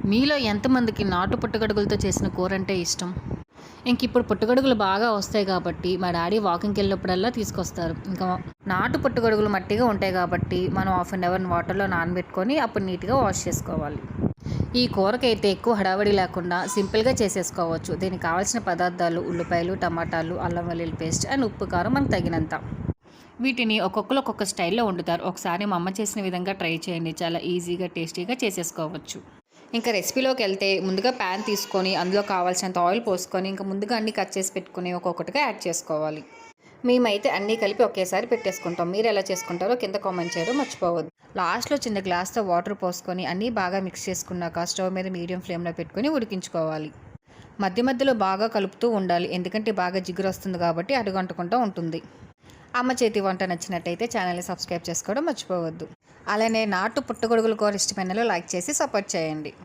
మీలో ఎంతమందికి నాటు పుట్టగొడుగులతో చేసిన కూర అంటే ఇష్టం? ఇప్పుడు పుట్టగొడుగులు బాగా వస్తాయి కాబట్టి మా డాడీ వాకింగ్‌కి వెళ్ళినప్పుడల్లా తీసుకొస్తారు. నాటు పుట్టగొడుగులు మట్టిగా ఉంటాయి కాబట్టి మనం హాఫ్ అన్ అవర్ వాటర్‌లో నానబెట్టుకొని అప్పుడు నీట్‌గా వాష్ చేసుకోవాలి. ఈ కూరకైతే ఎక్కువ హడావిడి లేకుండా సింపుల్‌గా చేసేసుకోవచ్చు. దీనికి కావాల్సిన పదార్థాలు ఉల్లిపాయలు, టమాటాలు, అల్లం వెల్లుల్లి పేస్ట్ అండ్ ఉప్పు, కారం మనకు తగినంత. వీటిని ఒక్కొక్కరు ఒక్కొక్క స్టైల్‌లో వండుతారు. ఒకసారి మా అమ్మ చేసిన విధంగా ట్రై చేయండి. చాలా ఈజీగా, టేస్టీగా చేసేసుకోవచ్చు. రెసిపీలోకెళ్తే ముందుగా ప్యాన్ తీసుకొని అందులో కావాల్సినంత ఆయిల్ పోసుకొని ముందుగా అన్నీ కట్ చేసి పెట్టుకొని ఒక్కొక్కటిగా యాడ్ చేసుకోవాలి. మేమైతే అన్నీ కలిపి ఒకేసారి పెట్టేసుకుంటాం. మీరు ఎలా చేసుకుంటారో కింద కామెంట్ చేయడం మర్చిపోవద్దు. లాస్ట్‌లో చిన్న గ్లాస్‌తో వాటర్ పోసుకొని అన్నీ బాగా మిక్స్ చేసుకున్నాక స్టవ్ మీద మీడియం ఫ్లేమ్‌లో పెట్టుకొని ఉడికించుకోవాలి. మధ్య మధ్యలో బాగా కలుపుతూ ఉండాలి. ఎందుకంటే బాగా జిగురొస్తుంది కాబట్టి అడుగంటకుండా ఉంటుంది. అమ్మ చేతి వంట నచ్చినట్టయితే ఛానల్ని సబ్స్క్రైబ్ చేసుకోవడం మర్చిపోవద్దు. అలానే నాటు పుట్టగొడుగుల కూర ఇష్టమైన లైక్ చేసి సపోర్ట్ చేయండి.